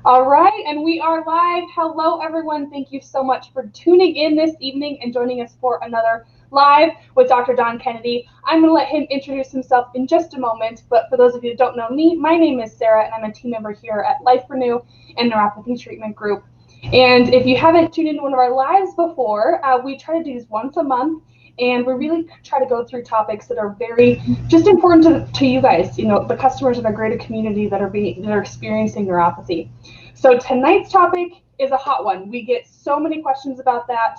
All right, and we are live. Hello, everyone. Thank you so much for tuning in this evening and joining us for another live with Dr. Don Kennedy. I'm going to let him introduce himself in just a moment, but for those of you who don't know me, my name is Sarah, and I'm a team member here at Life Renew and Neuropathy Treatment Group. And if you haven't tuned into one of our lives before, we try to do these once a month, and we really try to go through topics that are very just important to you guys, the customers of our greater community that are experiencing neuropathy. So tonight's topic is a hot one. We get so many questions about that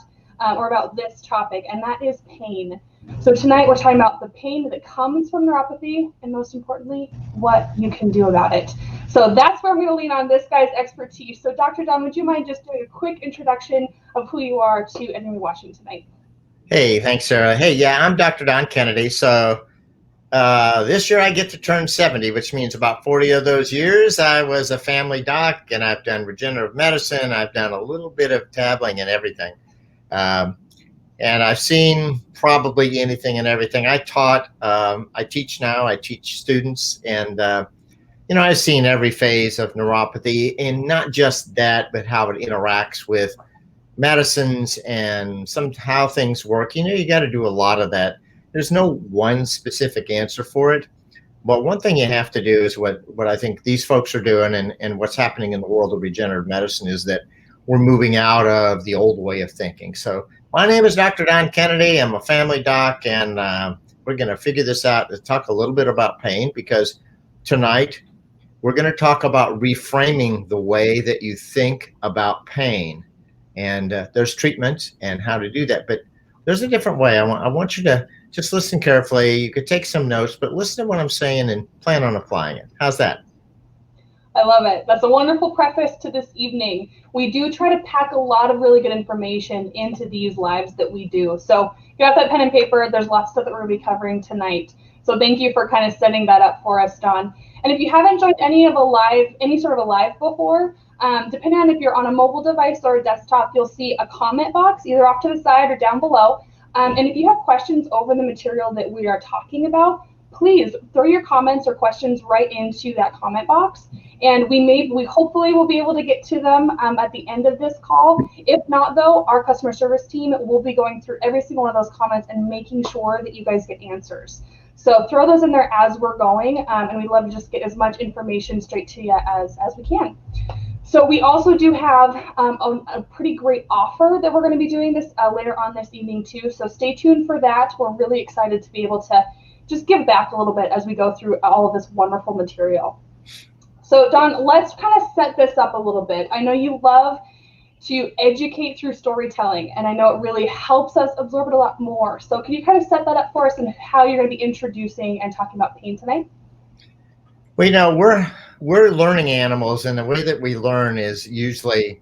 or about this topic, and that is pain. So tonight we're talking about the pain that comes from neuropathy, and most importantly, what you can do about it. So that's where I'm going to lean on this guy's expertise. So Dr. Don, would you mind just doing a quick introduction of who you are to anyone watching tonight? Hey, thanks, Sarah. Hey, yeah, I'm Dr. Don Kennedy. So this year I get to turn 70, which means about 40 of those years I was a family doc, and I've done regenerative medicine. I've done a little bit of dabbling and everything. And I've seen probably anything and everything. I teach now, I teach students, and I've seen every phase of neuropathy, and not just that, but how it interacts with medicines and how things work. You got to do a lot of that. There's no one specific answer for it. But one thing you have to do is what I think these folks are doing, and what's happening in the world of regenerative medicine is that we're moving out of the old way of thinking. So my name is Dr. Don Kennedy. I'm a family doc, and we're going to figure this out and talk a little bit about pain, because tonight we're going to talk about reframing the way that you think about pain. And there's treatment and how to do that. But there's a different way. I want you to just listen carefully. You could take some notes, but listen to what I'm saying and plan on applying it. How's that? I love it. That's a wonderful preface to this evening. We do try to pack a lot of really good information into these lives that we do. So you got that pen and paper. There's lots of stuff that we're going to be covering tonight. So thank you for kind of setting that up for us, Don. And if you haven't joined any sort of a live before, depending on if you're on a mobile device or a desktop, you'll see a comment box either off to the side or down below. And if you have questions over the material that we are talking about, please throw your comments or questions right into that comment box. And we hopefully will be able to get to them at the end of this call. If not, though, our customer service team will be going through every single one of those comments and making sure that you guys get answers. So throw those in there as we're going, and we'd love to just get as much information straight to you as we can. So we also do have a pretty great offer that we're going to be doing this later on this evening too. So stay tuned for that. We're really excited to be able to just give back a little bit as we go through all of this wonderful material. So Don, let's kind of set this up a little bit. I know you love to educate through storytelling, and I know it really helps us absorb it a lot more. So can you kind of set that up for us and how you're going to be introducing and talking about pain tonight? Well, we're learning animals, and the way that we learn is usually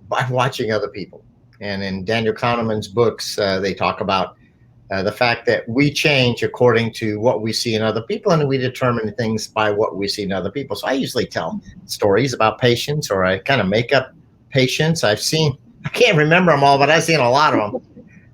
by watching other people. And in Daniel Kahneman's books, they talk about the fact that we change according to what we see in other people, and we determine things by what we see in other people. So I usually tell stories about patients, or I kind of make up patients. I can't remember them all, but I've seen a lot of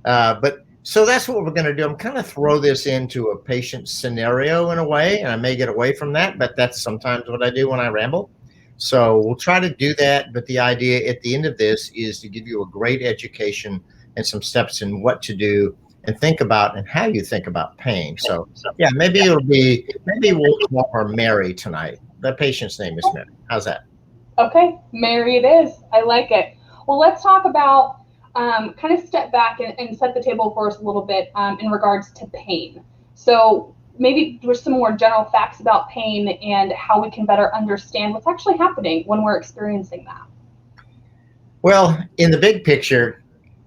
them. So that's what we're going to do. I'm kind of throw this into a patient scenario in a way, and I may get away from that, but that's sometimes what I do when I ramble. So we'll try to do that. But the idea at the end of this is to give you a great education and some steps in what to do and think about and how you think about pain. So yeah, maybe we'll call her Mary tonight. The patient's name is Mary. How's that? Okay, Mary it is. I like it. Well, let's talk about kind of step back and set the table for us a little bit in regards to pain. So maybe there's some more general facts about pain and how we can better understand what's actually happening when we're experiencing that. Well, in the big picture,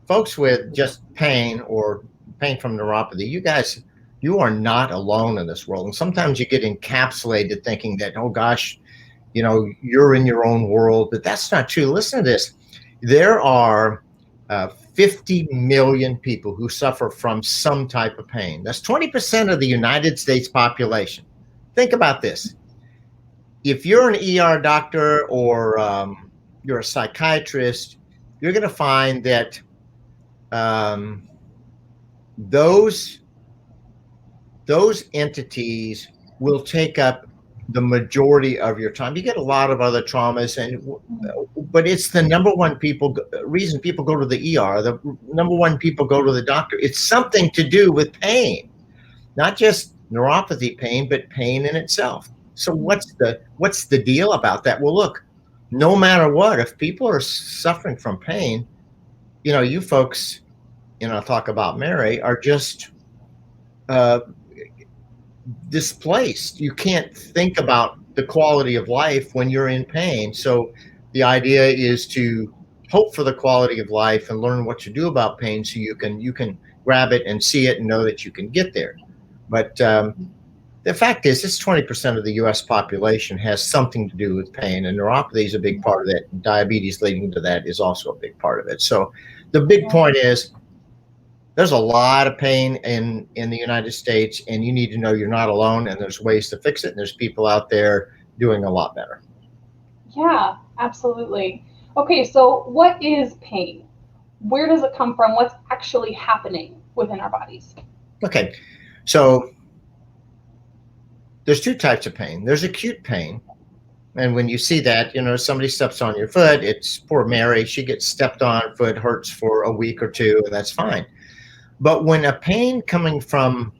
folks with just pain or pain from neuropathy, you are not alone in this world. And sometimes you get encapsulated thinking that, oh gosh, you're in your own world, but that's not true. Listen to this. There are 50 million people who suffer from some type of pain. That's 20% of the United States population. Think about this. If you're an ER doctor or you're a psychiatrist, you're going to find that those entities will take up the majority of your time. You get a lot of other traumas, but it's the number one reason people go to the ER. The number one people go to the doctor. It's something to do with pain, not just neuropathy pain, but pain in itself. So what's the deal about that? Well, look, no matter what, if people are suffering from pain, you folks, talk about Mary, are just displaced. You can't think about the quality of life when you're in pain. So the idea is to hope for the quality of life and learn what to do about pain, so you can grab it and see it and know that you can get there. But the fact is, this 20% of the U.S. population has something to do with pain, and neuropathy is a big part of it. And diabetes leading to that is also a big part of it. So the big point is, there's a lot of pain in the United States, and you need to know you're not alone, and there's ways to fix it, and there's people out there doing a lot better. Yeah, absolutely. Okay, so what is pain? Where does it come from? What's actually happening within our bodies? Okay, so there's two types of pain. There's acute pain. And when you see that, somebody steps on your foot, it's poor Mary, she gets stepped on, foot hurts for a week or two, and that's fine. But when a pain coming from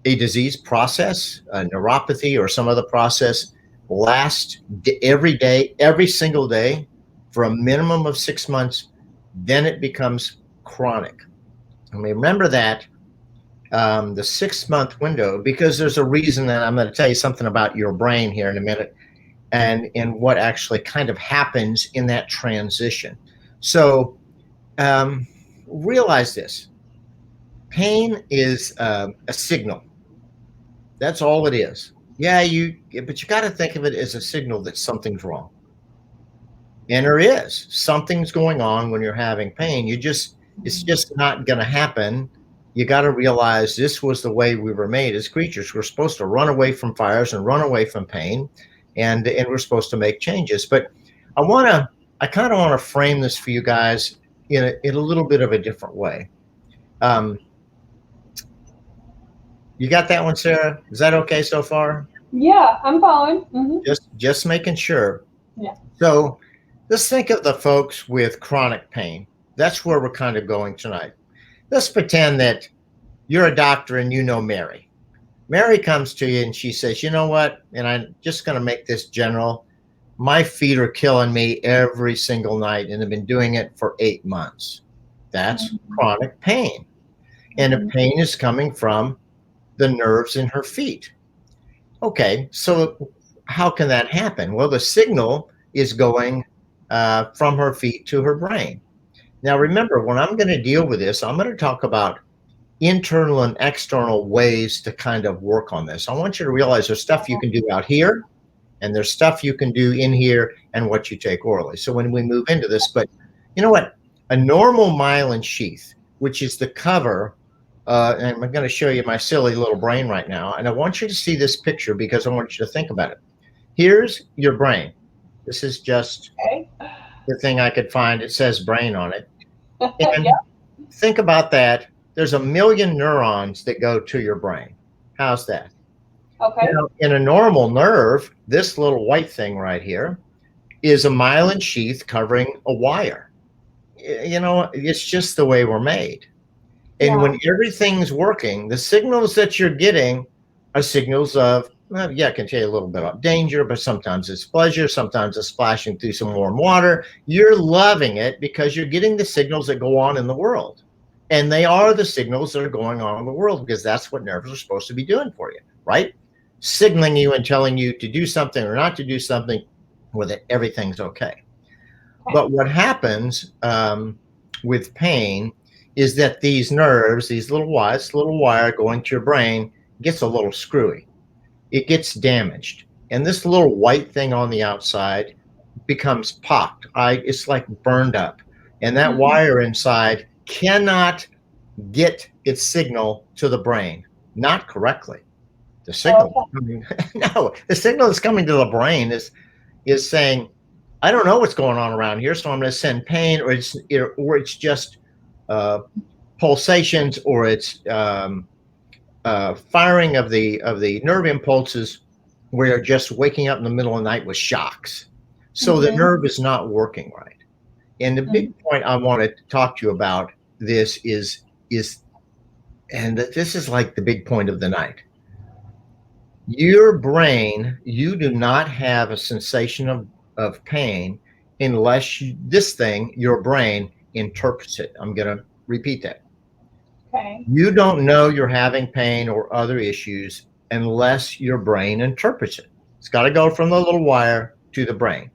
a disease process, a neuropathy or some other process, lasts every day, every single day, for a minimum of 6 months, then it becomes chronic. And remember that the 6-month window, because there's a reason, and I'm going to tell you something about your brain here in a minute, and what actually kind of happens in that transition. So realize this. Pain is a signal. That's all it is. But you got to think of it as a signal that something's wrong. And there is. Something's going on when you're having pain. It's just not going to happen. You got to realize this was the way we were made as creatures. We're supposed to run away from fires and run away from pain, and we're supposed to make changes. But I kind of want to frame this for you guys in a little bit of a different way. You got that one, Sarah? Is that okay so far? Yeah, I'm following. Mm-hmm. Just making sure. Yeah. So let's think of the folks with chronic pain. That's where we're kind of going tonight. Let's pretend that you're a doctor and you know Mary. Mary comes to you and she says, you know what? And I'm just going to make this general. My feet are killing me every single night, and I've been doing it for 8 months. That's chronic pain. And the pain is coming from the nerves in her feet. Okay, so how can that happen? Well, the signal is going from her feet to her brain. Now, remember, when I'm going to deal with this, I'm going to talk about internal and external ways to kind of work on this. I want you to realize there's stuff you can do out here, and there's stuff you can do in here, and what you take orally. So when we move into this, but you know what? A normal myelin sheath, which is the cover, and I'm going to show you my silly little brain right now, and I want you to see this picture because I want you to think about it. Here's your brain. This is just the thing I could find. It says brain on it. And think about that. There's 1 million neurons that go to your brain. How's that? Okay. Now, in a normal nerve, this little white thing right here is a myelin sheath covering a wire. It's just the way we're made. And when everything's working, the signals that you're getting are signals of, I can tell you a little bit about danger, but sometimes it's pleasure. Sometimes it's splashing through some warm water. You're loving it because you're getting the signals that go on in the world. And they are the signals that are going on in the world, because that's what nerves are supposed to be doing for you, right? Signaling you and telling you to do something or not to do something, where that everything's okay. But what happens with pain is that these nerves, these little wire going to your brain, gets a little screwy. It gets damaged. And this little white thing on the outside becomes pocked. It's like burned up. And that wire inside cannot get its signal to the brain, not correctly. The signal, the signal that's coming to the brain is saying, I don't know what's going on around here, so I'm going to send pain, or it's just pulsations, or it's firing of the nerve impulses where you're just waking up in the middle of the night with shocks. So the nerve is not working right. And the big point I want to talk to you about this is, and this is like the big point of the night. Your brain, you do not have a sensation of pain unless your brain interprets it. I'm going to repeat that. Okay. You don't know you're having pain or other issues unless your brain interprets it. It's got to go from the little wire to the brain.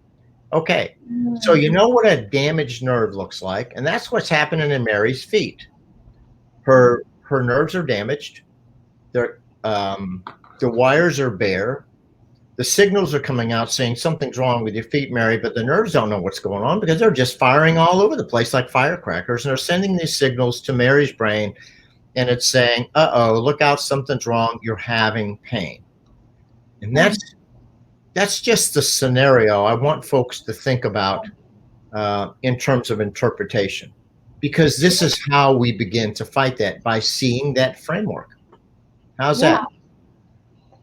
Okay. So you know what a damaged nerve looks like, and that's what's happening in Mary's feet. Her nerves are damaged. The wires are bare. The signals are coming out saying something's wrong with your feet, Mary, but the nerves don't know what's going on because they're just firing all over the place like firecrackers, and they're sending these signals to Mary's brain, and it's saying, uh-oh, look out, something's wrong, you're having pain. And that's just the scenario I want folks to think about in terms of interpretation, because this is how we begin to fight that, by seeing that framework. How's that?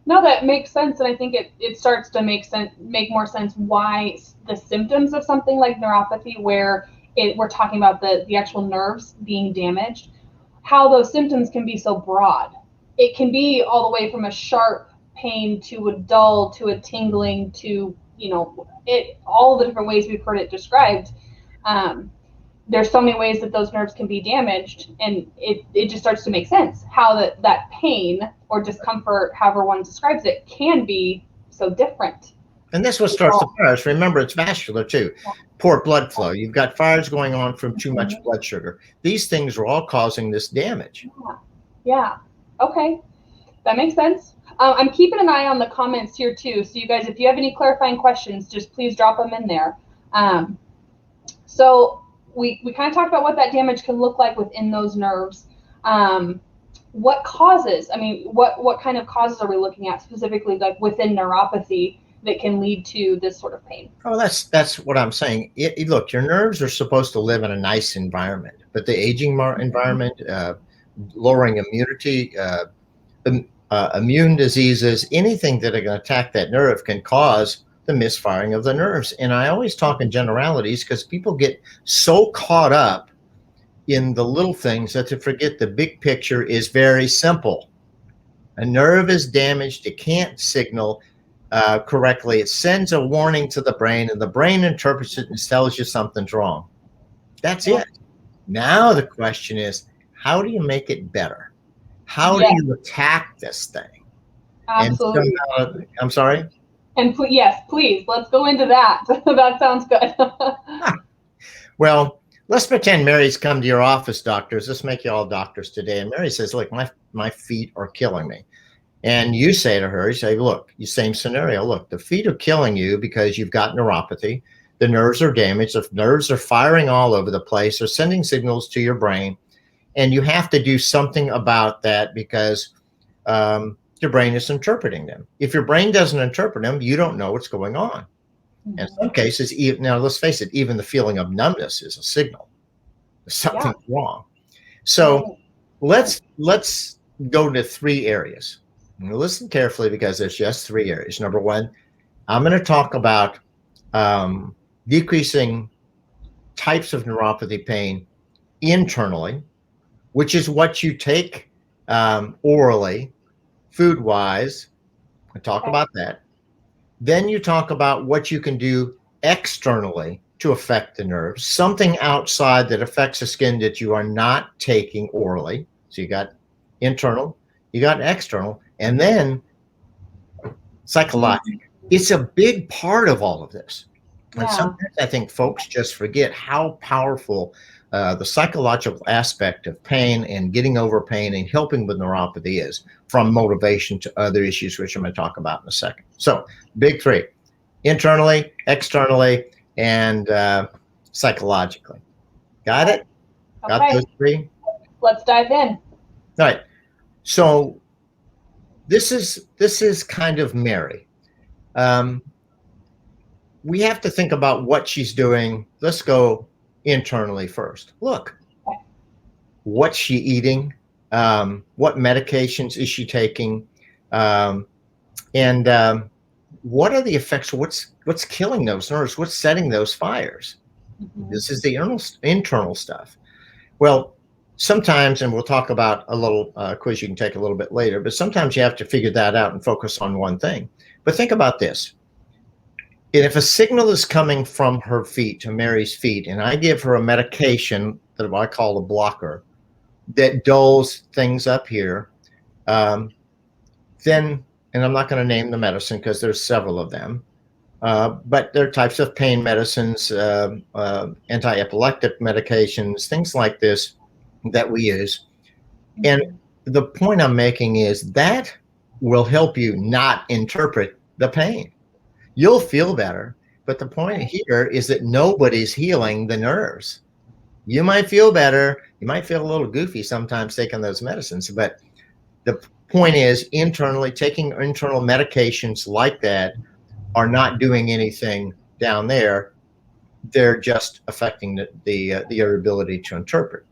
No, that makes sense, and I think it starts to make more sense why the symptoms of something like neuropathy, where we're talking about the actual nerves being damaged, how those symptoms can be so broad. It can be all the way from a sharp pain to a dull to a tingling to, all the different ways we've heard it described. There's so many ways that those nerves can be damaged, and it just starts to make sense how that pain or discomfort, however one describes it, can be so different. And this what starts the fires. Remember, it's vascular too. Poor blood flow. You've got fires going on from too much blood sugar. These things are all causing this damage. Yeah. Okay. That makes sense. I'm keeping an eye on the comments here too. So you guys, if you have any clarifying questions, just please drop them in there. So we kind of talked about what that damage can look like within those nerves. What causes? I mean, what kind of causes are we looking at specifically, like within neuropathy, that can lead to this sort of pain? Oh, that's what I'm saying. Look, your nerves are supposed to live in a nice environment, but the aging environment, lowering immunity, immune diseases, anything that are going to attack that nerve can cause the misfiring of the nerves. And I always talk in generalities because people get so caught up in the little things that they forget the big picture is very simple. A nerve is damaged. It can't signal correctly. It sends a warning to the brain, and the brain interprets it and tells you something's wrong. That's it. Now the question is, how do you make it better? How do you attack this thing? Absolutely. And I'm sorry? And yes, please, let's go into that. That sounds good. Well, let's pretend Mary's come to your office, doctors. Let's make you all doctors today. And Mary says, look, my feet are killing me. And you say to her, you say, look, the same scenario. Look, the feet are killing you because you've got neuropathy. The nerves are damaged. The nerves are firing all over the place. They're sending signals to your brain. And you have to do something about that because your brain is interpreting them. If your brain doesn't interpret them, you don't know what's going on. And in some cases, now let's face it, even the feeling of numbness is a signal. Something's wrong. So let's go to 3 areas. Now listen carefully because there's just 3 areas. Number 1, I'm going to talk about decreasing types of neuropathy pain internally, which is what you take orally, food-wise. I talk about that. Then you talk about what you can do externally to affect the nerves, something outside that affects the skin that you are not taking orally. So you got internal, you got external, and then psychological. It's a big part of all of this. And sometimes I think folks just forget how powerful the psychological aspect of pain and getting over pain and helping with neuropathy is, from motivation to other issues, which I'm going to talk about in a second. So big 3, internally, externally, and psychologically. Got it? Okay. Got those 3? Let's dive in. All right. So this is kind of Mary. We have to think about what she's doing. Let's go internally first. Look, what's she eating? What medications is she taking? And what are the effects? What's killing those nerves? What's setting those fires? This is the internal stuff. Well, sometimes, and we'll talk about a little quiz you can take a little bit later, but sometimes you have to figure that out and focus on one thing. But think about this. If a signal is coming from her feet, to Mary's feet, and I give her a medication that I call a blocker that dulls things up here, then, and I'm not going to name the medicine because there's several of them, but there are types of pain medicines, anti-epileptic medications, things like this that we use. And the point I'm making is that will help you not interpret the pain. You'll feel better, but the point here is that nobody's healing the nerves. You might feel better. You might feel a little goofy sometimes taking those medicines, but the point is internally taking internal medications like that are not doing anything down there. They're just affecting your ability to interpret.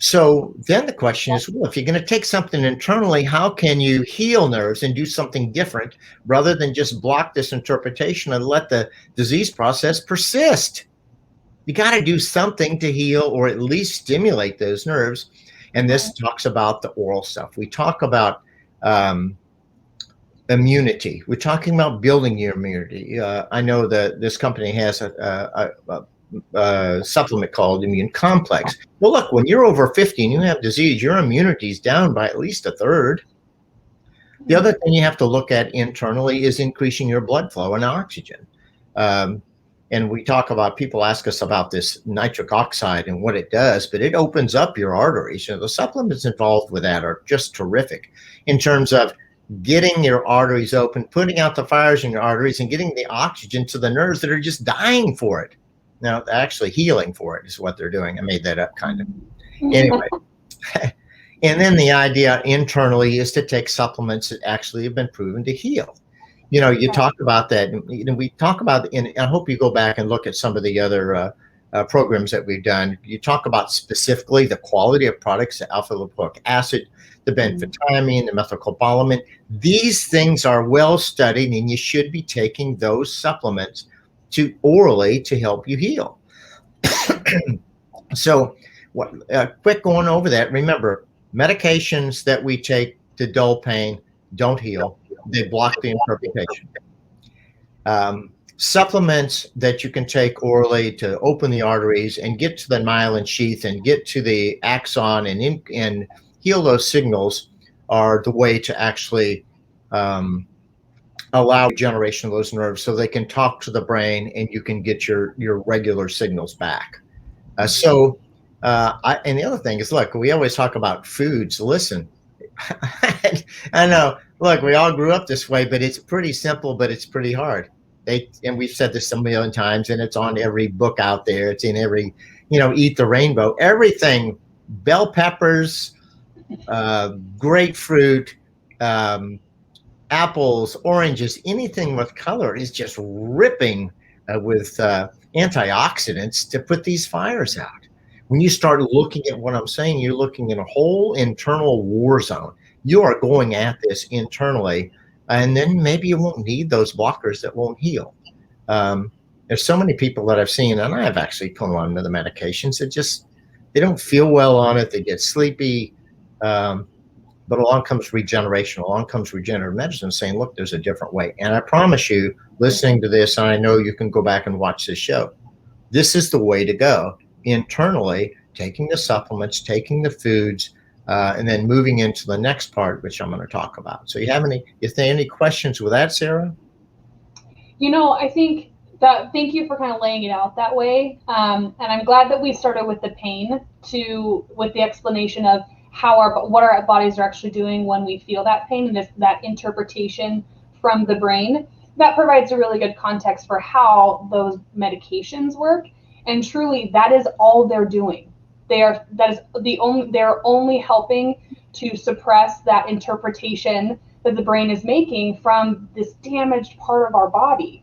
So then the question is, well, if you're going to take something internally, how can you heal nerves and do something different rather than just block this interpretation and let the disease process persist? You got to do something to heal or at least stimulate those nerves. And this talks about the oral stuff. We talk about immunity. We're talking about building your immunity. I know that this company has a supplement called Immune Complex. Well, look, when you're over 50 and you have disease, your immunity is down by at least a third. The other thing you have to look at internally is increasing your blood flow and oxygen. And we talk about, people ask us about this nitric oxide and what it does, but it opens up your arteries. You know, the supplements involved with that are just terrific in terms of getting your arteries open, putting out the fires in your arteries, and getting the oxygen to the nerves that are just dying for it. Now, actually healing for it is what they're doing. I made that up kind of. Anyway. And then the idea internally is to take supplements that actually have been proven to heal. You know, you talk about that, you know, we talk about, and I hope you go back and look at some of the other programs that we've done. You talk about specifically the quality of products, the alpha lipoic acid, the benfotiamine, the methylcobalamin. These things are well studied, and you should be taking those supplements orally to help you heal. So quick going over that. Remember, medications that we take to dull pain don't heal. They block the interpretation. Supplements that you can take orally to open the arteries and get to the myelin sheath and get to the axon and heal those signals are the way to actually allow regeneration of those nerves so they can talk to the brain and you can get your regular signals back. And the other thing is, look, we always talk about foods. Listen, I know, look, we all grew up this way, but it's pretty simple, but it's pretty hard. And we've said this a million times, and it's on every book out there. It's in every, Eat the Rainbow, everything, bell peppers, grapefruit, apples, oranges, anything with color is just ripping with antioxidants to put these fires out. When you start looking at what I'm saying, you're looking at a whole internal war zone. You are going at this internally, and then maybe you won't need those blockers that won't heal. There's so many people that I've seen, and I have actually put on the medications that they don't feel well on it. They get sleepy. But along comes regeneration, along comes regenerative medicine saying, look, there's a different way. And I promise you, listening to this, and I know you can go back and watch this show, this is the way to go internally, taking the supplements, taking the foods, and then moving into the next part, which I'm going to talk about. So if there are any questions with that, Sarah? I think that, thank you for kind of laying it out that way. And I'm glad that we started with the pain with the explanation of what our bodies are actually doing when we feel that pain, and that interpretation from the brain. That provides a really good context for how those medications work. And truly, that is all they're doing. They're only helping to suppress that interpretation that the brain is making from this damaged part of our body.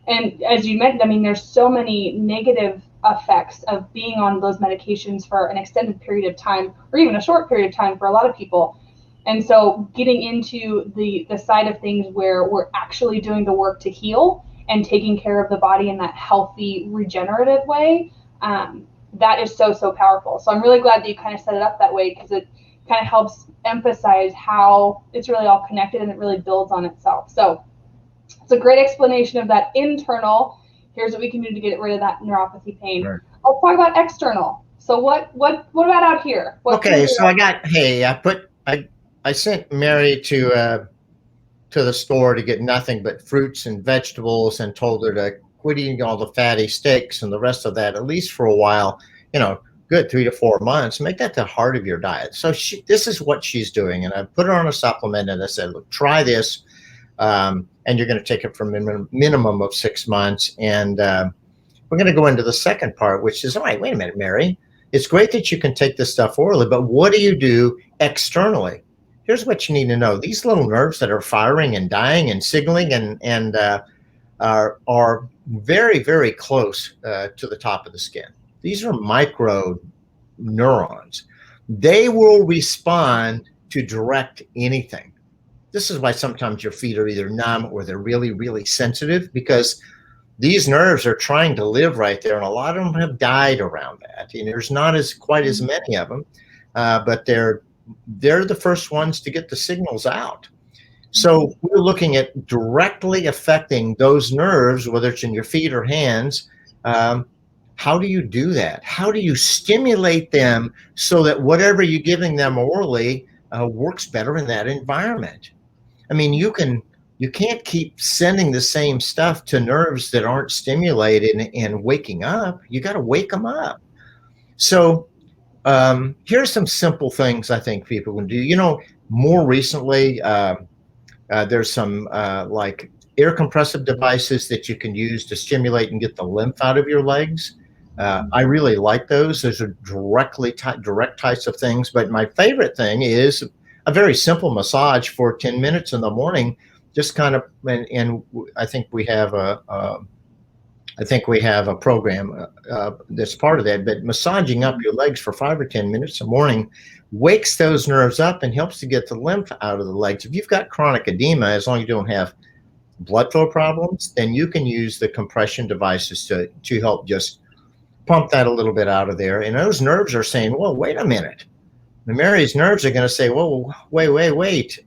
And as you mentioned, there's so many negative effects of being on those medications for an extended period of time, or even a short period of time for a lot of people. And so getting into the side of things where we're actually doing the work to heal and taking care of the body in that healthy, regenerative way, that is so, so powerful. So I'm really glad that you kind of set it up that way, because it kind of helps emphasize how it's really all connected and it really builds on itself. So it's a great explanation of that internal. Here's what we can do to get rid of that neuropathy pain. Right. Let's talk about external. So what about out here? Okay, so I sent Mary to the store to get nothing but fruits and vegetables, and told her to quit eating all the fatty steaks and the rest of that, at least for a while, good 3 to 4 months. Make that the heart of your diet. So this is what she's doing. And I put her on a supplement, and I said, look, try this. And you're going to take it for a minimum of 6 months. And we're going to go into the second part, which is, all right, wait a minute, Mary. It's great that you can take this stuff orally, but what do you do externally? Here's what you need to know. These little nerves that are firing and dying and signaling and are very, very close to the top of the skin. These are micro neurons. They will respond to direct anything. This is why sometimes your feet are either numb or they're really, really sensitive, because these nerves are trying to live right there, and a lot of them have died around that. There's not quite as many of them, but they're the first ones to get the signals out. So we're looking at directly affecting those nerves, whether it's in your feet or hands. How do you do that? How do you stimulate them so that whatever you're giving them orally works better in that environment? I mean, you can't keep sending the same stuff to nerves that aren't stimulated and waking up. You got to wake them up. So here's some simple things I think people can do. More recently, there's some like air compressive devices that you can use to stimulate and get the lymph out of your legs. I really like those. Those are direct types of things. But my favorite thing is a very simple massage for 10 minutes in the morning. Just kind of, and I think we have a program that's part of that. But massaging up your legs for 5 or 10 minutes in the morning wakes those nerves up and helps to get the lymph out of the legs. If you've got chronic edema, as long as you don't have blood flow problems, then you can use the compression devices to help just pump that a little bit out of there. And those nerves are saying, well, wait a minute. Mary's nerves are going to say, well, wait.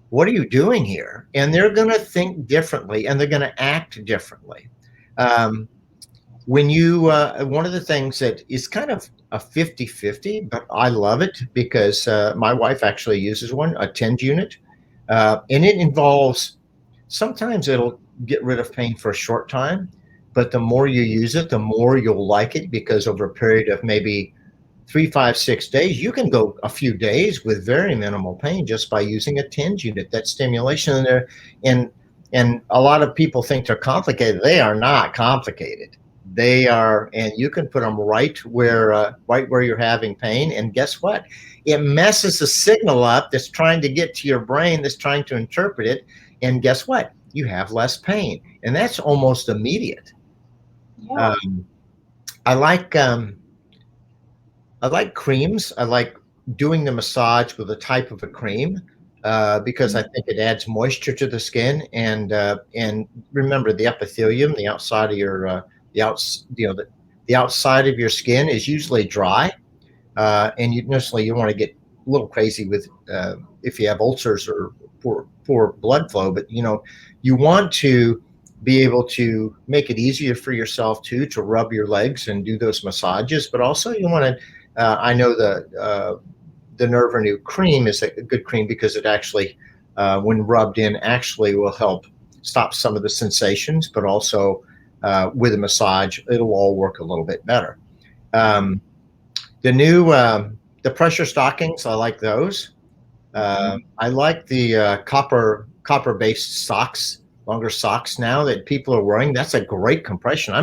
What are you doing here? And they're going to think differently, and they're going to act differently. When you, one of the things that is kind of a 50-50, but I love it because my wife actually uses one, a TENS unit. And it involves, sometimes it'll get rid of pain for a short time, but the more you use it, the more you'll like it, because over a period of maybe 3, 5, 6 days, you can go a few days with very minimal pain just by using a TENS unit. That stimulation in there, and a lot of people think they're complicated. They are not complicated. They are, and you can put them right where you're having pain. And guess what? It messes the signal up that's trying to get to your brain, that's trying to interpret it. And guess what? You have less pain, and that's almost immediate. Yeah. I like creams. I like doing the massage with a type of a cream because I think it adds moisture to the skin. And remember, the epithelium, the outside of your the outside of your skin is usually dry, and you want to get a little crazy with if you have ulcers or poor blood flow. But you want to be able to make it easier for yourself to rub your legs and do those massages. But also you want to. I know the Nerve Renew cream is a good cream because it actually, when rubbed in, actually will help stop some of the sensations, but also with a massage, it'll all work a little bit better. The new, the pressure stockings, I like those. I like the copper-based socks, longer socks now that people are wearing. That's a great compression.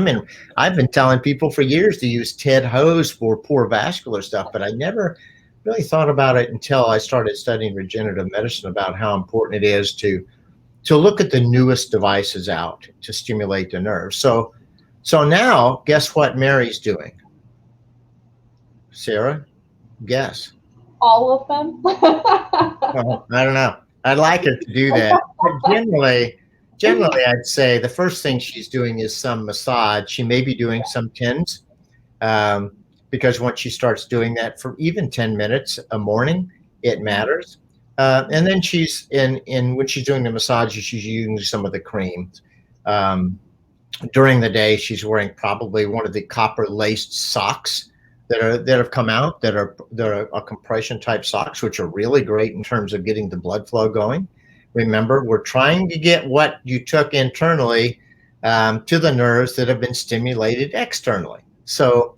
I've been telling people for years to use Ted Hose for poor vascular stuff, but I never really thought about it until I started studying regenerative medicine about how important it is to look at the newest devices out to stimulate the nerves. So now, guess what Mary's doing? Sarah, guess. All of them. Well, I don't know. I'd like her to do that. But generally, I'd say the first thing she's doing is some massage. She may be doing some TENS, um, because once she starts doing that for even 10 minutes a morning, it matters. And then she's in when she's doing the massages, she's using some of the creams. Um, During the day, she's wearing probably one of the copper laced socks that have come out that are a compression type socks, which are really great in terms of getting the blood flow going. Remember, we're trying to get what you took internally to the nerves that have been stimulated externally. So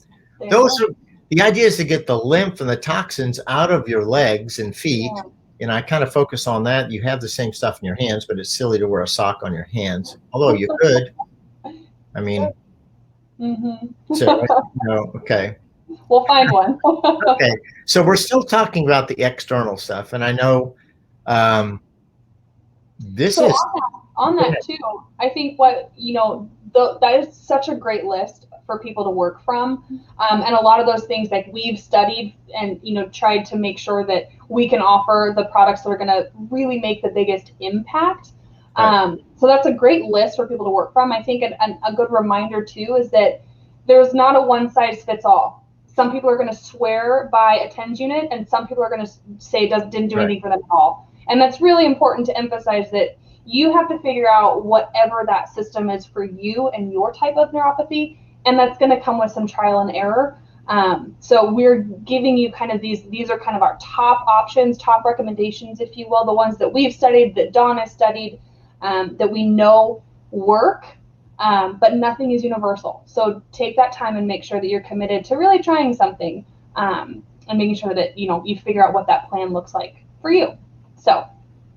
those are the idea is to get the lymph and the toxins out of your legs and feet. Yeah. And I kind of focus on that. You have the same stuff in your hands, but it's silly to wear a sock on your hands. Although you could. I mean, so, okay. We'll find one. Okay. So we're still talking about the external stuff. And I know this So is. on that too, I think what, that is such a great list for people to work from. And a lot of those things like we've studied and, tried to make sure that we can offer the products that are going to really make the biggest impact. Right. So that's a great list for people to work from. I think a good reminder too is that there's not a one size fits all. Some people are going to swear by a TENS unit, and some people are going to say it didn't do anything for them at all. And that's really important to emphasize that you have to figure out whatever that system is for you and your type of neuropathy, and that's going to come with some trial and error. So we're giving you kind of these are kind of our top options, top recommendations, if you will, the ones that we've studied, that Dawn has studied, that we know work, but nothing is universal. So take that time and make sure that you're committed to really trying something, and making sure that, you figure out what that plan looks like for you.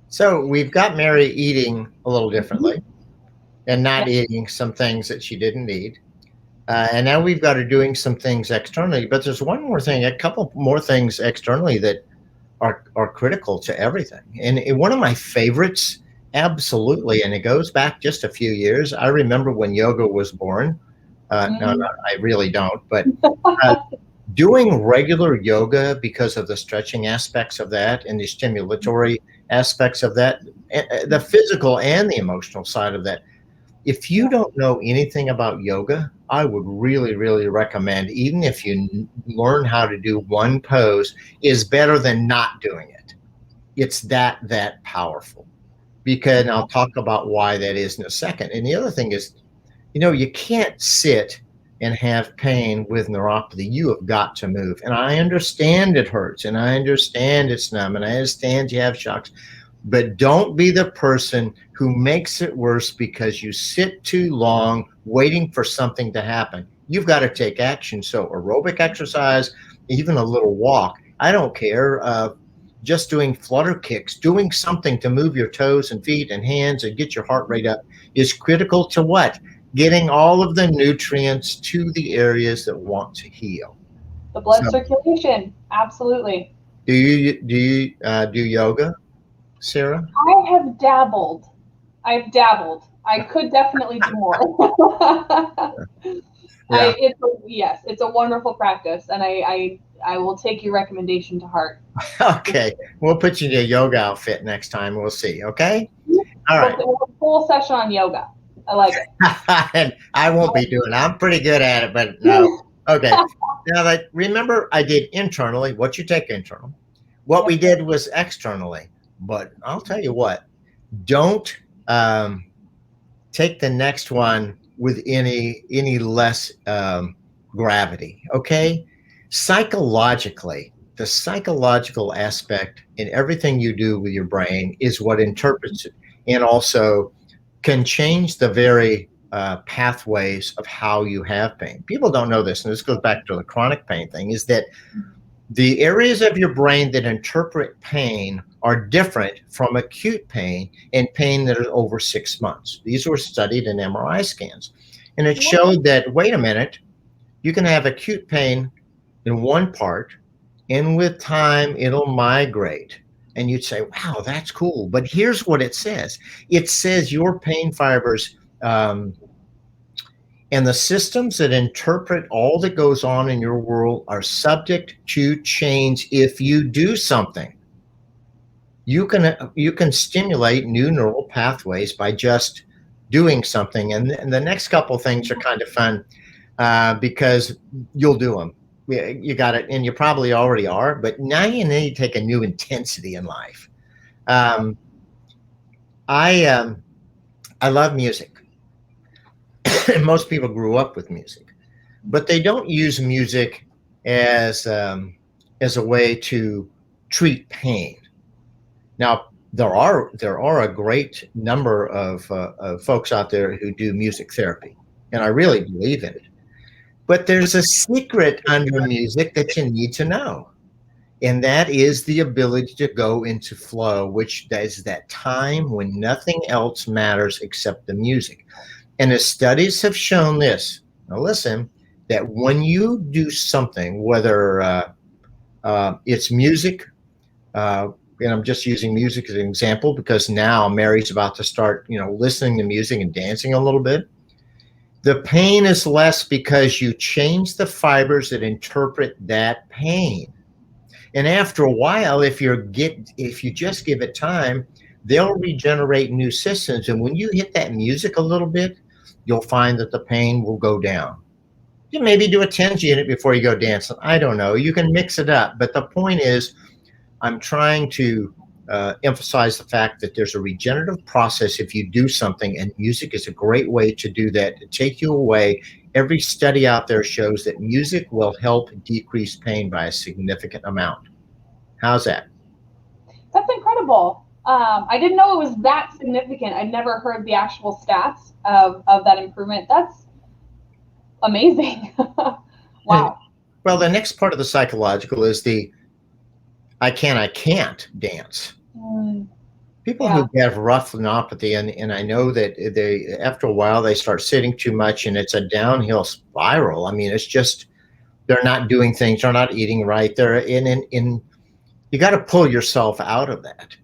So we've got Mary eating a little differently and not eating some things that she didn't need. And now we've got her doing some things externally, but there's a couple more things externally that are critical to everything. And one of my favorites, absolutely, and it goes back just a few years. I remember when yoga was born. No, I really don't. But doing regular yoga, because of the stretching aspects of that and the stimulatory aspects of that, the physical and the emotional side of that. If you don't know anything about yoga, I would really, really recommend, even if you learn how to do one pose, is better than not doing it. It's that powerful. And I'll talk about why that is in a second. And the other thing is, you can't sit and have pain with neuropathy. You have got to move. And I understand it hurts, and I understand it's numb, and I understand you have shocks. But don't be the person who makes it worse because you sit too long waiting for something to happen. You've got to take action. So aerobic exercise, even a little walk, I don't care. Just doing flutter kicks, doing something to move your toes and feet and hands and get your heart rate up is critical to what? Getting all of the nutrients to the areas that want to heal. The blood circulation, absolutely. Do you do yoga, Sarah? I have dabbled. I could definitely do more. Yeah. It's a wonderful practice, and I will take your recommendation to heart. Okay, we'll put you in a yoga outfit next time. We'll see. Okay. All right. We'll do a full session on yoga. I like it. And I won't be doing it. I'm pretty good at it, but no. Okay. Now, remember, I did internally what you take internal. What we did was externally. But I'll tell you what, don't take the next one with any less gravity. Okay. Psychologically, the psychological aspect in everything you do with your brain is what interprets it, and also can change the very pathways of how you have pain. People don't know this, and this goes back to the chronic pain thing, is that the areas of your brain that interpret pain are different from acute pain and pain that is over 6 months. These were studied in MRI scans. And it showed that, wait a minute, you can have acute pain in one part, and with time, it'll migrate. And you'd say, wow, that's cool. But here's what it says. It says your pain fibers, and And the systems that interpret all that goes on in your world are subject to change if you do something. You can stimulate new neural pathways by just doing something. And the next couple things are kind of fun because you'll do them. You got it, and you probably already are. But now you need to take a new intensity in life. Um, I I love music. Most people grew up with music, but they don't use music as as a way to treat pain. Now, there are a great number of folks out there who do music therapy, and I really believe in it. But there's a secret under music that you need to know, and that is the ability to go into flow, which is that time when nothing else matters except the music. And the studies have shown this. Now, listen, that when you do something, whether it's music, and I'm just using music as an example because now Mary's about to start, listening to music and dancing a little bit. The pain is less because you change the fibers that interpret that pain. And after a while, if you just give it time, they'll regenerate new systems. And when you hit that music a little bit, you'll find that the pain will go down. You maybe do a TENS unit before you go dancing. I don't know. You can mix it up. But the point is, I'm trying to emphasize the fact that there's a regenerative process if you do something, and music is a great way to do that, to take you away. Every study out there shows that music will help decrease pain by a significant amount. How's that? That's incredible. I didn't know it was that significant. I'd never heard the actual stats of that improvement. That's amazing. Wow. Well, the next part of the psychological is the I can't dance. People who have rough neuropathy, and I know that they, after a while, they start sitting too much, and it's a downhill spiral. I mean, it's just they're not doing things, they're not eating right. They're in you got to pull yourself out of that.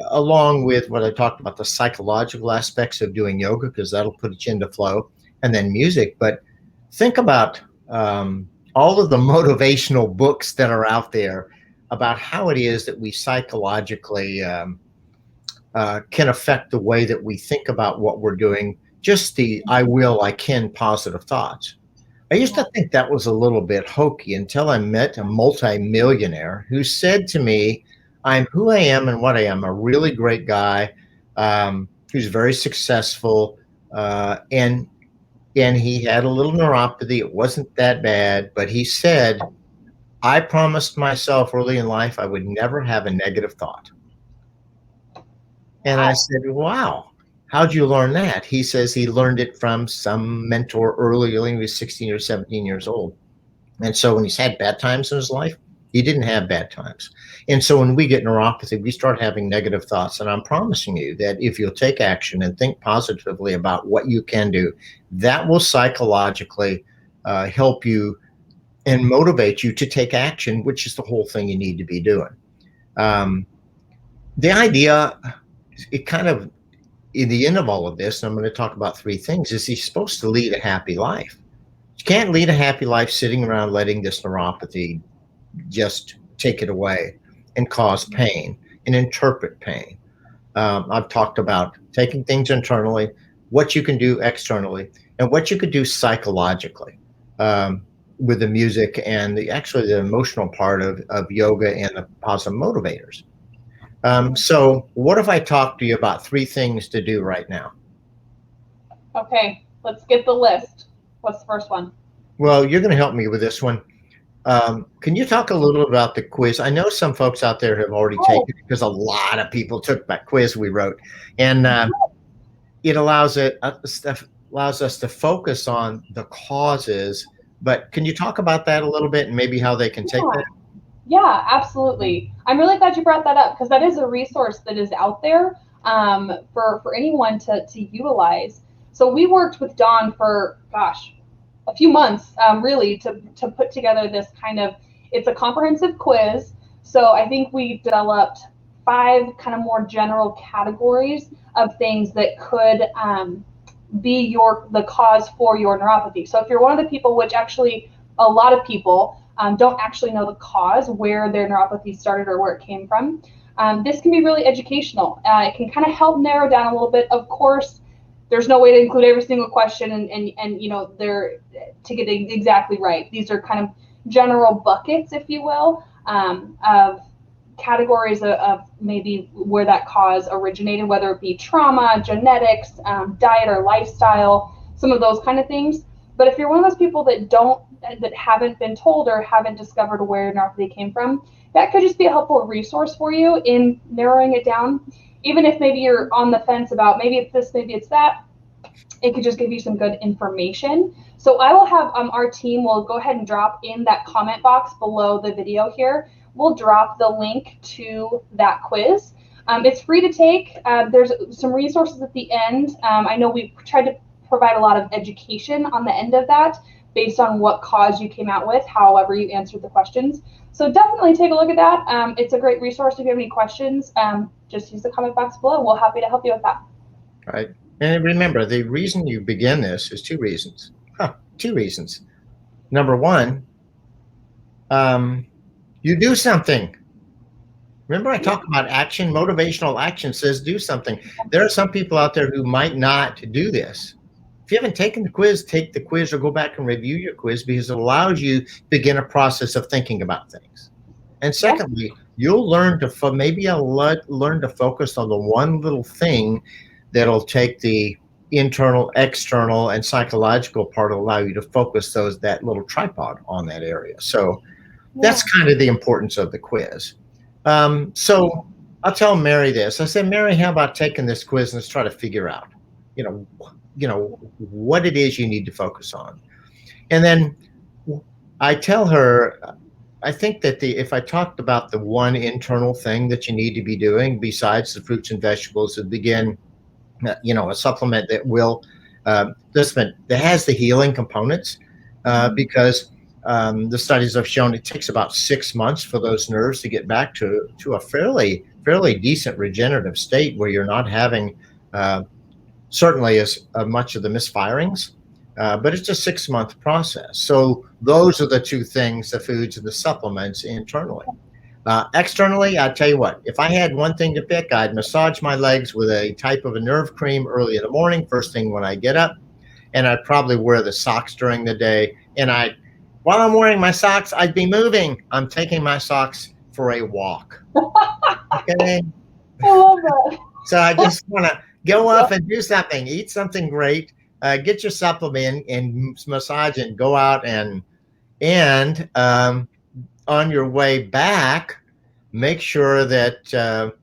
Along with what I talked about, the psychological aspects of doing yoga, because that'll put you into flow, and then music. But think about all of the motivational books that are out there about how it is that we psychologically can affect the way that we think about what we're doing. Just the I will, I can positive thoughts. I used to think that was a little bit hokey until I met a multimillionaire who said to me, I'm who I am and what I am, a really great guy who's very successful. And he had a little neuropathy. It wasn't that bad, but he said, I promised myself early in life I would never have a negative thought. And I said, wow, how'd you learn that? He says he learned it from some mentor early when he was 16 or 17 years old. And so when he's had bad times in his life, he didn't have bad times. And so when we get neuropathy, we start having negative thoughts. And I'm promising you that if you'll take action and think positively about what you can do, that will psychologically help you and motivate you to take action, which is the whole thing you need to be doing. The idea, it kind of, in the end of all of this, and I'm going to talk about three things, is he's supposed to lead a happy life. You can't lead a happy life sitting around letting this neuropathy just take it away and cause pain and interpret pain. I've talked about taking things internally, what you can do externally, and what you could do psychologically. With the music and the emotional part of yoga and the positive motivators. So what if I talk to you about three things to do right now? Okay, let's get the list. What's the first one? Well, you're going to help me with this one. Can you talk a little about the quiz? I know some folks out there have already taken it because a lot of people took that quiz we wrote. And it allows us to focus on the causes. But can you talk about that a little bit and maybe how they can take that? Yeah, absolutely. I'm really glad you brought that up because that is a resource that is out there for anyone to utilize. So we worked with Dawn for, a few months really to put together this it's a comprehensive quiz. So I think we developed 5 kind of more general categories of things that could be the cause for your neuropathy. So if you're one of the people, which actually a lot of people don't actually know the cause, where their neuropathy started or where it came from, this can be really educational. It can kind of help narrow down a little bit. Of course, there's no way to include every single question and you know, they're to get it exactly right. These are kind of general buckets, if you will, of categories of maybe where that cause originated, whether it be trauma, genetics, diet or lifestyle, some of those kind of things. But if you're one of those people that haven't been told or haven't discovered where neuropathy came from, that could just be a helpful resource for you in narrowing it down. Even if maybe you're on the fence about maybe it's this, maybe it's that, it could just give you some good information. So I will have our team will go ahead and drop in that comment box below the video here. We'll drop the link to that quiz. It's free to take. There's some resources at the end. I know we tried to provide a lot of education on the end of that based on what cause you came out with, however you answered the questions. So definitely take a look at that. It's a great resource. If you have any questions, just use the comment box below. We're happy to help you with that. All right. And remember, the reason you begin this is two reasons. Two reasons. Number one, you do something. Remember, I talked about action. Motivational action says do something. There are some people out there who might not do this. If you haven't taken the quiz, take the quiz or go back and review your quiz, because it allows you to begin a process of thinking about things. And secondly, you'll learn to learn to focus on the one little thing that'll take the internal, external, and psychological part, allow you to focus that little tripod on that area. So that's kind of the importance of the quiz. So I'll tell Mary this. I said, Mary, how about taking this quiz and let's try to figure out, you know, what it is you need to focus on. And then I tell her, I think that if I talked about the one internal thing that you need to be doing besides the fruits and vegetables, to begin, you know, a supplement that will, that has the healing components, because the studies have shown it takes about 6 months for those nerves to get back to a fairly decent regenerative state where you're not having certainly as much of the misfirings, but it's a 6-month process. So those are the two things, the foods and the supplements internally. Externally, I tell you what, if I had one thing to pick, I'd massage my legs with a type of a nerve cream early in the morning, first thing when I get up, and I'd probably wear the socks during the day. And while I'm wearing my socks, I'd be moving. I'm taking my socks for a walk. Okay. I love that. So I just want to go off and do something, eat something great, get your supplement and massage and go out and on your way back, make sure that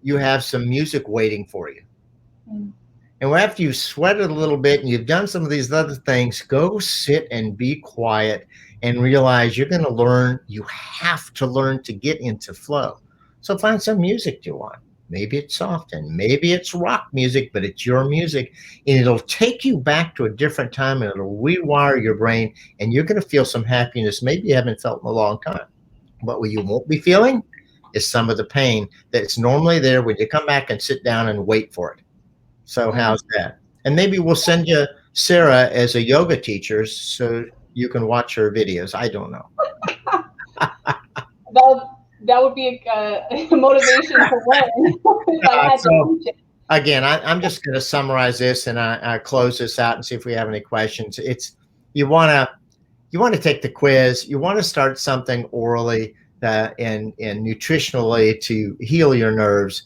you have some music waiting for you. And after you've sweated a little bit and you've done some of these other things, go sit and be quiet and realize you're going to learn. You have to learn to get into flow. So find some music you want. Maybe it's soft and maybe it's rock music, but it's your music, and it'll take you back to a different time and it'll rewire your brain, and you're going to feel some happiness maybe you haven't felt in a long time. But what you won't be feeling is some of the pain that's normally there when you come back and sit down and wait for it. So how's that? And maybe we'll send you Sarah as a yoga teacher so you can watch her videos. I don't know. That would be a motivation to learn. Again, I'm just going to summarize this and I close this out and see if we have any questions. It's you want to take the quiz. You want to start something orally and nutritionally to heal your nerves.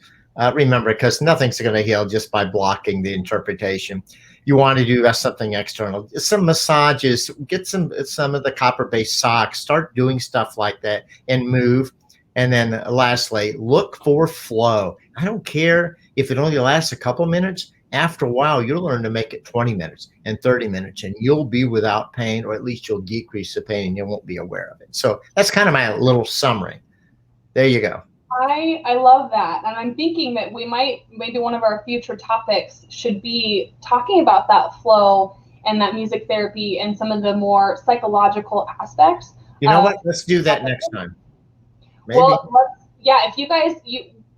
Remember, because nothing's going to heal just by blocking the interpretation. You want to do something external, some massages, get some of the copper-based socks, start doing stuff like that and move. And then lastly, look for flow. I don't care if it only lasts a couple minutes. After a while, you'll learn to make it 20 minutes and 30 minutes, and you'll be without pain, or at least you'll decrease the pain and you won't be aware of it. So that's kind of my little summary. There you go. I love that. And I'm thinking that maybe one of our future topics should be talking about that flow and that music therapy and some of the more psychological aspects. You know what? Let's do that next time. Maybe. Well, if you guys,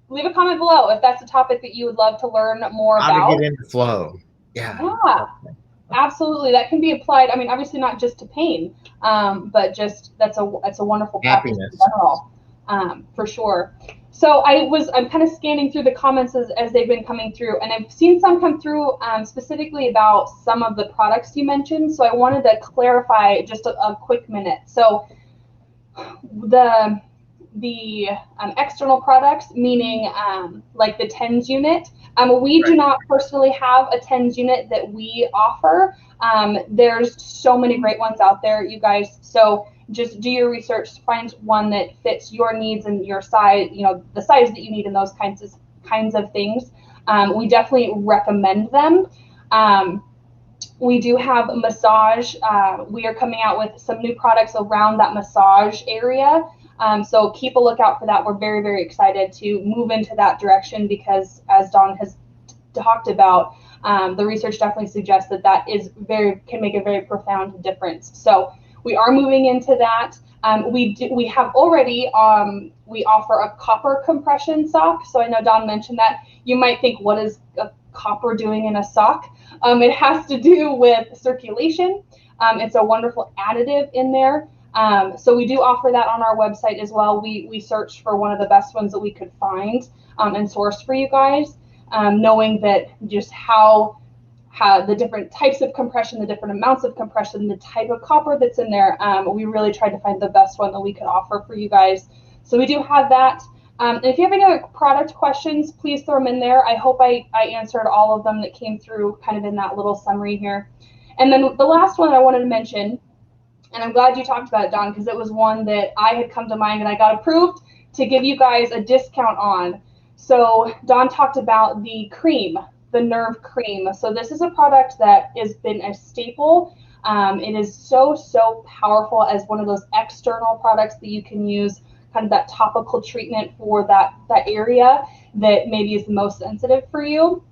leave a comment below if that's a topic that you would love to learn more about. How to get into flow. Yeah. Yeah, absolutely. That can be applied. I mean, obviously not just to pain, but just that's a wonderful practice in Happiness. general, for sure. So I'm kind of scanning through the comments as they've been coming through, and I've seen some come through specifically about some of the products you mentioned. So I wanted to clarify just a quick minute. So the external products, meaning like the TENS unit. We do not personally have a TENS unit that we offer. There's so many great ones out there, you guys. So just do your research, find one that fits your needs and your size, the size that you need and those kinds of things. We definitely recommend them. We do have massage. We are coming out with some new products around that massage area. So keep a lookout for that. We're very, very excited to move into that direction because, as Dawn has talked about, the research definitely suggests that can make a very profound difference. So we are moving into that. We have already we offer a copper compression sock. So I know Dawn mentioned that. You might think, what is a copper doing in a sock? It has to do with circulation. It's a wonderful additive in there. So we do offer that on our website as well. We searched for one of the best ones that we could find and source for you guys, knowing that just how the different types of compression, the different amounts of compression, the type of copper that's in there. We really tried to find the best one that we could offer for you guys. So we do have that. And if you have any other product questions, please throw them in there. I hope I answered all of them that came through kind of in that little summary here. And then the last one I wanted to mention, and I'm glad you talked about it, Dawn, because it was one that I had come to mind and I got approved to give you guys a discount on. So Dawn talked about the cream, the Nerve cream. So this is a product that has been a staple. It is so powerful as one of those external products that you can use, kind of that topical treatment for that area that maybe is the most sensitive for you.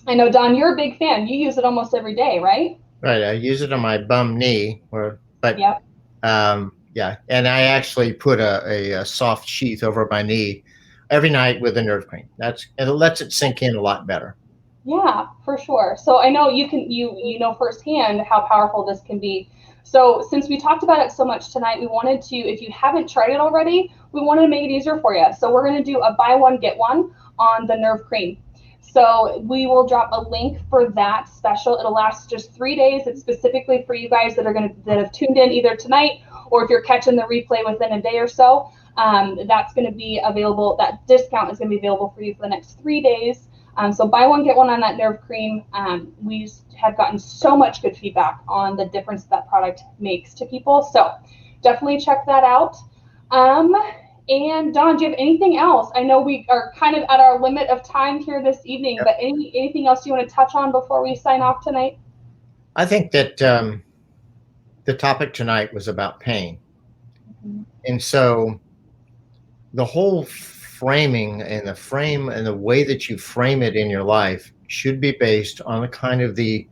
I know, Dawn, you're a big fan. You use it almost every day, right? Right. I use it on my bum knee, but Yep. yeah. And I actually put a soft sheath over my knee every night with a Nerve cream. It lets it sink in a lot better. Yeah, for sure. So I know you know firsthand how powerful this can be. So since we talked about it so much tonight, we wanted to, if you haven't tried it already, we wanted to make it easier for you. So we're going to do a buy one, get one on the Nerve cream. So we will drop a link for that special. It'll last just 3 days. It's specifically for you guys that have tuned in either tonight or if you're catching the replay within a day or so. That's going to be available. That discount is going to be available for you for the next 3 days. So buy one, get one on that Nerve cream. We have gotten so much good feedback on the difference that product makes to people. So definitely check that out. And Dawn, do you have anything else? I know we are kind of at our limit of time here this evening, but anything else you want to touch on before we sign off tonight? I think that the topic tonight was about pain. Mm-hmm. And so the whole framing and the way that you frame it in your life should be based on the kind of the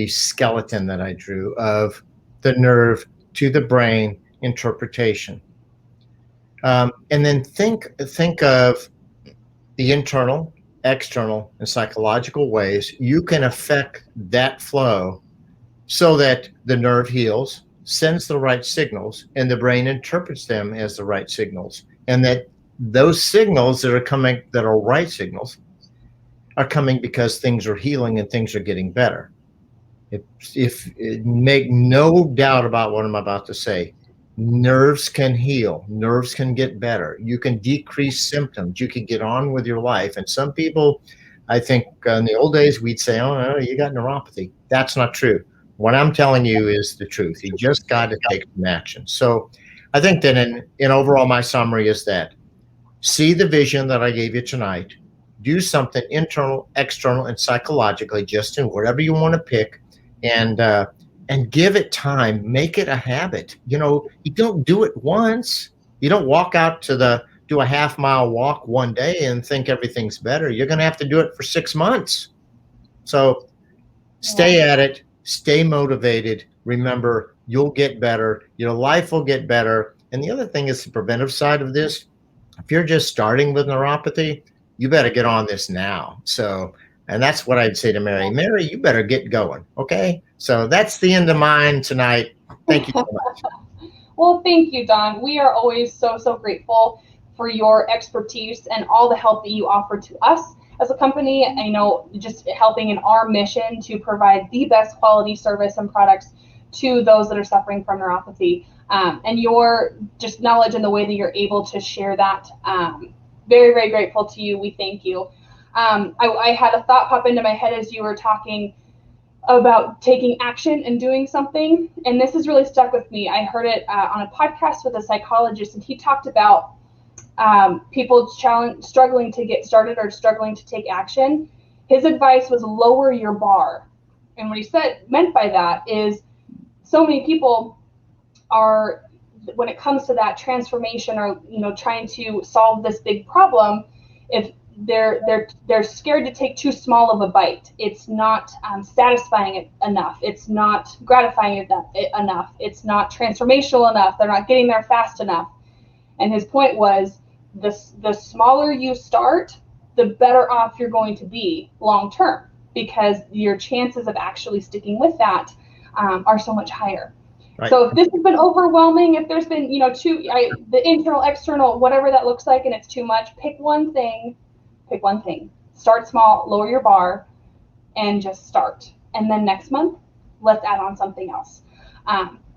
skeleton that I drew of the nerve to the brain interpretation. And then think of the internal, external, and psychological ways you can affect that flow so that the nerve heals, sends the right signals, and the brain interprets them as the right signals. And that those signals that are coming, that are right signals, are coming because things are healing and things are getting better. Make no doubt about what I'm about to say. Nerves can heal. Nerves can get better. You can decrease symptoms. You can get on with your life. And some people, I think in the old days, we'd say, oh, no, you got neuropathy. That's not true. What I'm telling you is the truth. You just got to take some action. So I think that in overall, my summary is that see the vision that I gave you tonight. Do something internal, external, and psychologically, just in whatever you want to pick, and give it time. Make it a habit. You don't do it once. You don't walk out to do a half-mile walk one day and think everything's better. You're going to have to do it for 6 months. So stay at it. Stay motivated. Remember, you'll get better. Your life will get better. And the other thing is the preventive side of this. If you're just starting with neuropathy, you better get on this now. So And that's what I'd say to Mary. Mary, you better get going. Okay. So that's the end of mine tonight. Thank you so much. Well, thank you, Don. We are always so, so grateful for your expertise and all the help that you offer to us as a company. I know just helping in our mission to provide the best quality service and products to those that are suffering from neuropathy. And your just knowledge and the way that you're able to share that. Very, very grateful to you. We thank you. I had a thought pop into my head as you were talking about taking action and doing something. And this has really stuck with me. I heard it on a podcast with a psychologist, and he talked about people struggling to get started or struggling to take action. His advice was lower your bar. And what he meant by that is so many people are, when it comes to that transformation or, trying to solve this big problem, if they're scared to take too small of a bite. It's not satisfying enough. It's not gratifying enough. It's not transformational enough. They're not getting there fast enough. And his point was, the smaller you start, the better off you're going to be long term, because your chances of actually sticking with that are so much higher. Right. So if this has been overwhelming, if there's been the internal, external, whatever that looks like, and it's too much, pick one thing. Start small, lower your bar, and just start. And then next month, let's add on something else.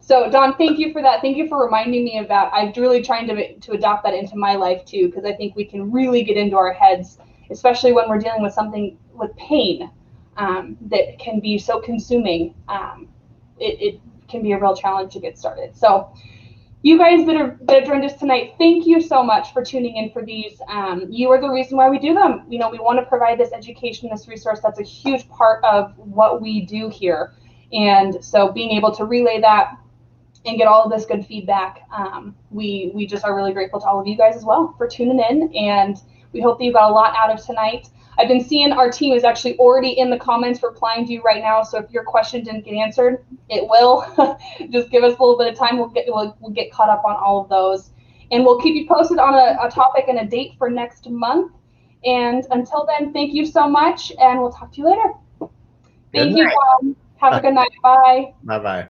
So Don, thank you for that. Thank you for reminding me of that. I'm really trying to adopt that into my life too, because I think we can really get into our heads, especially when we're dealing with something with pain that can be so consuming. It can be a real challenge to get started. So you guys that joined us tonight, thank you so much for tuning in for these. You are the reason why we do them. We want to provide this education, this resource. That's a huge part of what we do here. And so being able to relay that and get all of this good feedback, we just are really grateful to all of you guys as well for tuning in. And we hope that you got a lot out of tonight. I've been seeing our team is actually already in the comments replying to you right now. So if your question didn't get answered, it will. Just give us a little bit of time. We'll get caught up on all of those. And we'll keep you posted on a topic and a date for next month. And until then, thank you so much. And we'll talk to you later. Thank you, Tom. Have a good night. Bye. Bye-bye.